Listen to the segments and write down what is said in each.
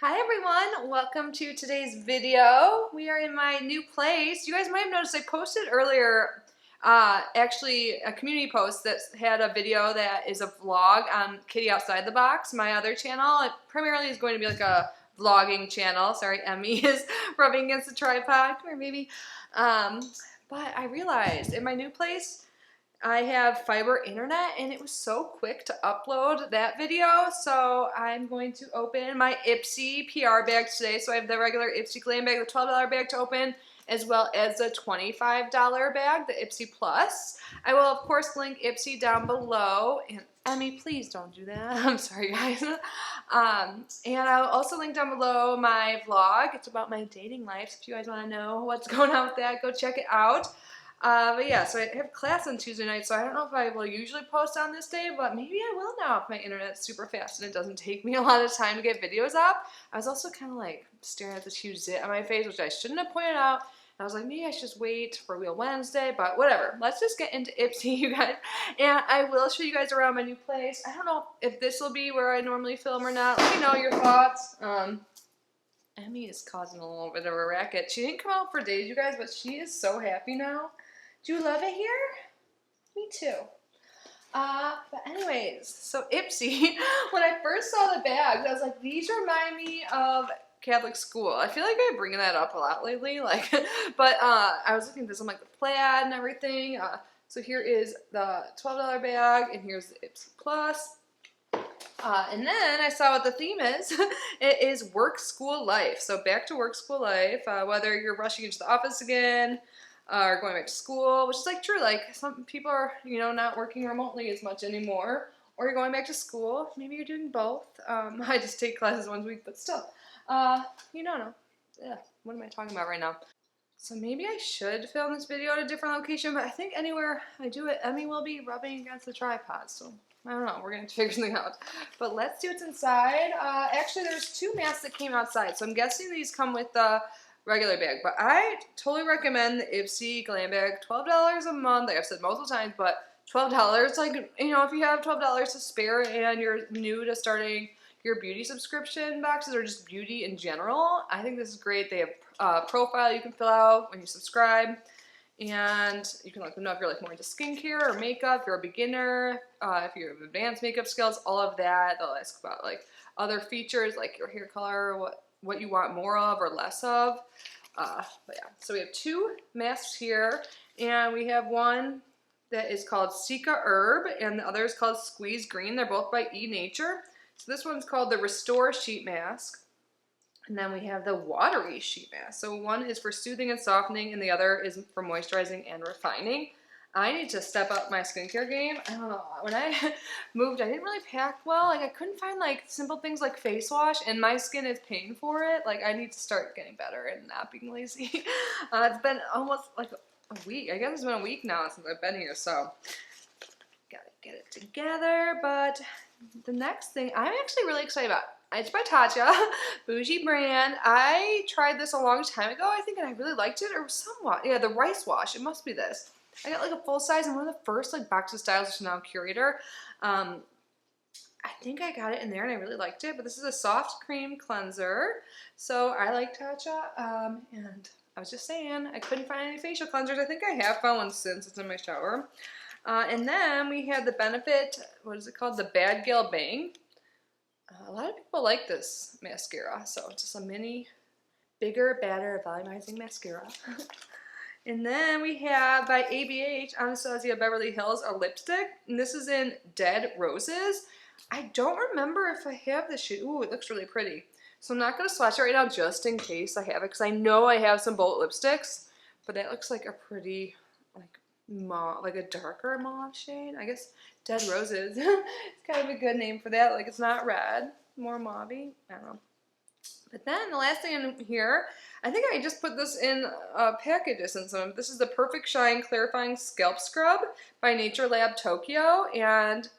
Hi everyone, welcome to today's video. We are in my new place. You guys might have noticed I posted earlier actually a community post that had a video that is a vlog on Kitty Outside the Box, my other channel. It primarily is going to be like a vlogging channel. Sorry, Emmy is rubbing against the tripod. Come here, baby. But I realized in my new place, I have fiber internet and it was so quick to upload that video, so I'm going to open my Ipsy PR bag today. So I have the regular Ipsy Glam bag, the $12 bag to open, as well as the $25 bag, the Ipsy Plus. I will of course link Ipsy down below, and Emmy, please don't do that. I'm sorry guys. And I'll also link down below my vlog. It's about my dating life, so if you guys want to know what's going on with that, go check it out. But yeah, so I have class on Tuesday night, so I don't know if I will usually post on this day, but maybe I will now if my internet's super fast and it doesn't take me a lot of time to get videos up. I was also kind of like staring at this huge zit on my face, which I shouldn't have pointed out. And I was like, maybe I should just wait for Real Wednesday, but whatever. Let's just get into Ipsy, you guys. And I will show you guys around my new place. I don't know if this will be where I normally film or not. Let me know your thoughts. Emmy is causing a little bit of a racket. She didn't come out for days, you guys, but she is so happy now. Do you love it here? Me too. But anyways, so Ipsy, when I first saw the bags, I was like, these remind me of Catholic school. I feel like I'm bringing that up a lot lately, but I was looking at this, I'm like the plaid and everything. So here is the $12 bag, and here's the Ipsy Plus. And then I saw what the theme is. It is work, school, life. So back to work, school, life. Whether you're rushing into the office again, or going back to school, which is like true, like some people are, you know, not working remotely as much anymore, or you're going back to school, maybe you're doing both. I just take classes once a week, but still, you don't know, yeah, what am I talking about right now? So maybe I should film this video at a different location, but I think anywhere I do it, Emmy will be rubbing against the tripod, so I don't know, we're going to figure something out. But let's see what's inside. Actually, there's two masks that came outside, so I'm guessing these come with the regular bag, but I totally recommend the Ipsy Glam bag. $12 a month, like I've said multiple times, but $12, like, you know, if you have $12 to spare and you're new to starting your beauty subscription boxes or just beauty in general, I think this is great. They have a profile you can fill out when you subscribe, and you can let them know if you're like more into skincare or makeup, if you're a beginner, if you have advanced makeup skills, all of that. They'll ask about like other features like your hair color, what you want more of or less of. But yeah, so we have two masks here, and we have one that is called Sika Herb, and the other is called Squeeze Green. They're both by Nature. So this one's called the Restore Sheet Mask, and then we have the Watery Sheet Mask. So one is for soothing and softening, and the other is for moisturizing and refining. I need to step up my skincare game. I don't know, when I moved, I didn't really pack well. Like, I couldn't find, like, simple things like face wash, and my skin is paying for it. Like, I need to start getting better and not being lazy. It's been almost, like, a week. I guess it's been a week now since I've been here, so gotta get it together. But the next thing I'm actually really excited about, it's by Tatcha, bougie brand. I tried this a long time ago, I think, and I really liked it, or somewhat. Yeah, the rice wash. It must be this. I got like a full size and one of the first like boxes styles, which is now Curator. I think I got it in there and I really liked it, but this is a soft cream cleanser. So I like Tatcha, and I was just saying, I couldn't find any facial cleansers. I think I have found one since it's in my shower. And then we had the Benefit, what is it called? The Bad Gal Bang. A lot of people like this mascara, so it's just a mini, bigger, badder, volumizing mascara. And then we have by ABH, Anastasia Beverly Hills, a lipstick. And this is in Dead Roses. I don't remember if I have this shade. Ooh, it looks really pretty. So I'm not going to swatch it right now just in case I have it, because I know I have some Bolt lipsticks. But that looks like a pretty, like, mauve, like a darker mauve shade. I guess Dead Roses. It's kind of a good name for that. Like, it's not red, more mauve-y. I don't know. But then the last thing in here, I think I just put this in a package or something. This is the Perfect Shine Clarifying Scalp Scrub by Nature Lab Tokyo. And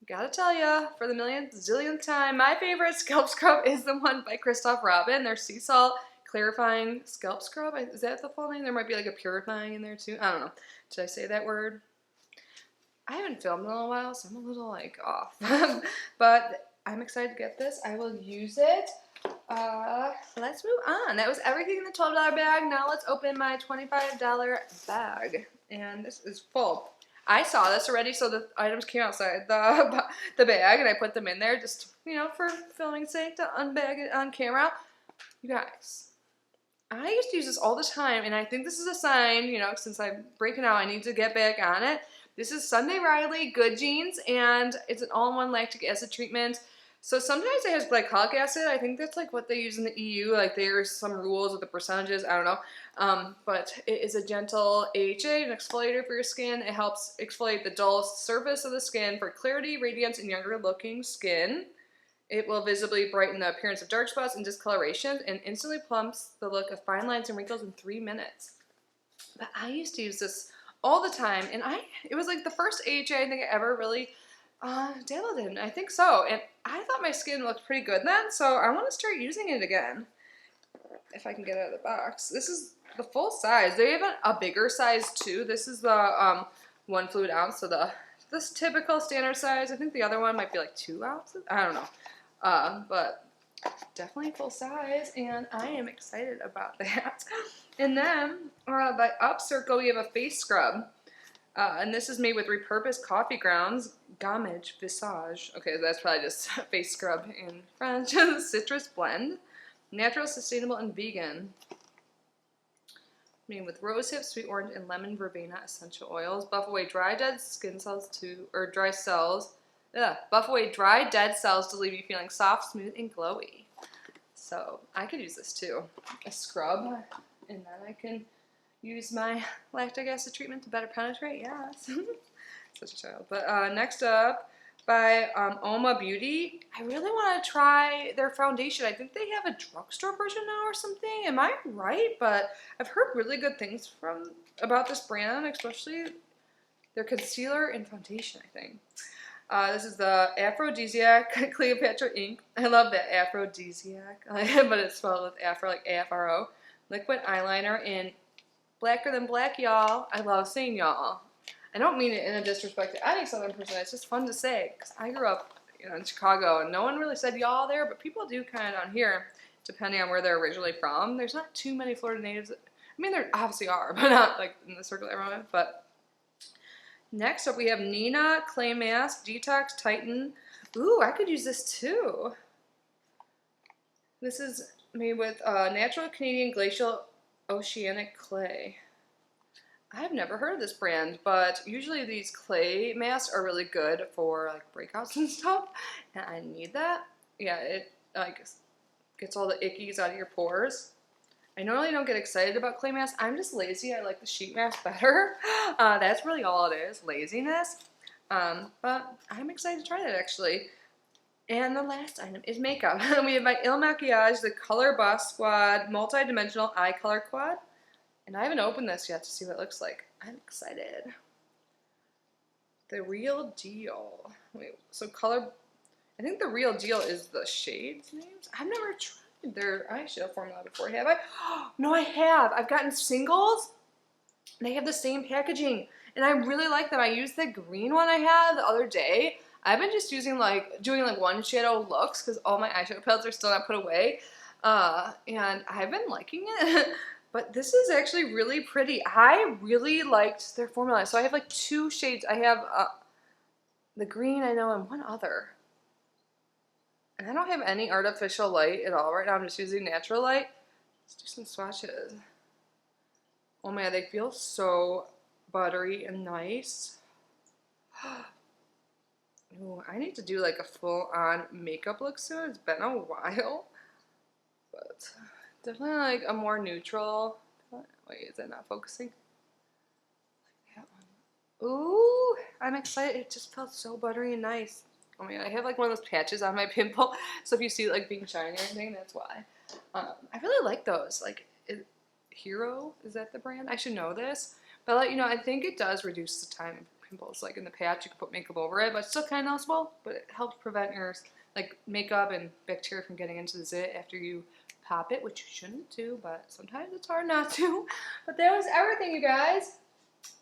gotta tell ya, for the millionth, zillionth time, my favorite scalp scrub is the one by Christoph Robin. Their Sea Salt Clarifying Scalp Scrub. Is that the full name? There might be like a purifying in there too. I don't know. Did I say that word? I haven't filmed in a while, so I'm a little like off. But I'm excited to get this. I will use it. Let's move on. That was everything in the $12 bag. Now let's open my $25 bag. And this is full. I saw this already, so the items came outside the bag, and I put them in there just, you know, for filming's sake, to unbag it on camera. You guys, I used to use this all the time, and I think this is a sign, you know, since I'm breaking out, I need to get back on it. This is Sunday Riley Good Jeans, and it's an all-in-one lactic acid treatment. So sometimes it has glycolic acid. I think that's like what they use in the EU. Like there's some rules with the percentages. I don't know. But it is a gentle AHA, an exfoliator for your skin. It helps exfoliate the dull surface of the skin for clarity, radiance, and younger looking skin. It will visibly brighten the appearance of dark spots and discoloration and instantly plumps the look of fine lines and wrinkles in 3 minutes. But I used to use this all the time, and it was like the first AHA I think I ever really dabbled in. I think so, and I thought my skin looked pretty good then, so I want to start using it again if I can get it out of the box. This is the full size. They have a bigger size too. This is the 1 fluid ounce, so this typical standard size. I think the other one might be like 2 ounces. I don't know, but definitely full size, and I am excited about that. And then by Upcircle, we have a face scrub. And this is made with repurposed coffee grounds, gommage visage. Okay, that's probably just face scrub in French. Citrus blend, natural, sustainable, and vegan. Made with rosehip, sweet orange, and lemon verbena essential oils. Buff away dry dead skin cells buff away dry dead cells to leave you feeling soft, smooth, and glowy. So I could use this too, a scrub, and then I can use my lactic acid treatment to better penetrate. Yes. Such a child. But next up, by Oma Beauty, I really want to try their foundation. I think they have a drugstore version now or something. Am I right? But I've heard really good things about this brand, especially their concealer and foundation, I think. This is the Aphrodisiac Cleopatra Ink. I love that Aphrodisiac, but it's spelled with Afro, like AFRO. Liquid eyeliner in Blacker Than Black, y'all. I love saying y'all. I don't mean it in a disrespect to any Southern person. It's just fun to say, because I grew up, you know, in Chicago, and no one really said y'all there, but people do kind of down here, depending on where they're originally from. There's not too many Florida natives. I mean, there obviously are, but not like in the circle everyone. But next up, we have Nina Clay Mask Detox Titan. Ooh, I could use this too. This is made with natural Canadian glacial oceanic clay. I've never heard of this brand, but usually these clay masks are really good for like breakouts and stuff, and I need that. Yeah, it like gets all the ickies out of your pores. I normally don't get excited about clay masks. I'm just lazy. I like the sheet mask better. That's really all it is, laziness. But I'm excited to try that actually. And the last item is makeup. We have by Il Makiage, the Color Boss Squad Multi-Dimensional Eye Color Quad. And I haven't opened this yet to see what it looks like. I'm excited. The Real Deal. Wait, so color, I think the Real Deal is the shades names. I've never tried their eyeshadow formula before, have I? No, I have. I've gotten singles. They have the same packaging, and I really like them. I used the green one I had the other day. I've been just doing like one shadow looks because all my eyeshadow palettes are still not put away, and I've been liking it. But this is actually really pretty. I really liked their formula. So I have like 2 shades. I have the green, I know, and one other. And I don't have any artificial light at all right now. I'm just using natural light. Let's do some swatches. Oh man, they feel so buttery and nice. Ooh, I need to do like a full-on makeup look soon. It's been a while. But definitely like a more neutral. Wait, is that not focusing? Like that one. Ooh, I'm excited. It just felt so buttery and nice. Oh my god, I have like one of those patches on my pimple. So if you see it like being shiny or anything, that's why. I really like those. Like, Hero, is that the brand? I should know this. But I'll let you know, I think it does reduce the time of pimples. Like in the patch, you can put makeup over it, but it's still kind of noticeable. But it helps prevent your like makeup and bacteria from getting into the zit after you pop it, which you shouldn't do, but sometimes it's hard not to. But that was everything, you guys.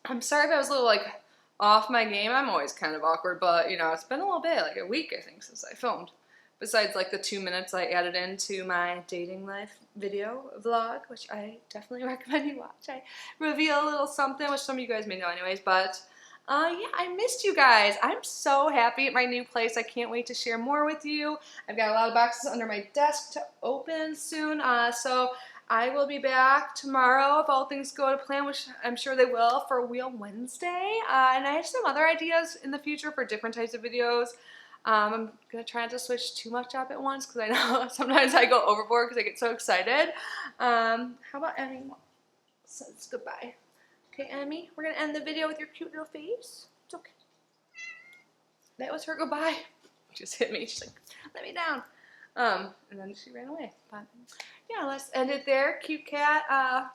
I'm sorry if I was a little like off my game. I'm always kind of awkward, but you know, it's been a little bit, like a week I think, since I filmed. besides like the 2 minutes I added into my dating life video vlog, which I definitely recommend you watch. I reveal a little something, which some of you guys may know anyways, but yeah, I missed you guys. I'm so happy at my new place. I can't wait to share more with you. I've got a lot of boxes under my desk to open soon, so I will be back tomorrow if all things go to plan, which I'm sure they will, for Wheel Wednesday. And I have some other ideas in the future for different types of videos. I'm going to try not to switch too much up at once because I know sometimes I go overboard because I get so excited. How about Emmy says goodbye? Okay, Emmy, we're going to end the video with your cute little face. It's okay. That was her goodbye. Just hit me. She's like, let me down. And then she ran away. But yeah, let's end it there. Cute cat,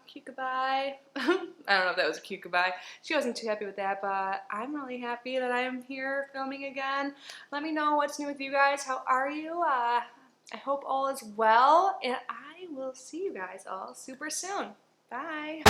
cute goodbye. I don't know if that was a cute goodbye. She wasn't too happy with that, but I'm really happy that I'm here filming again. Let me know what's new with you guys. How are you? I hope all is well, and I will see you guys all super soon. Bye.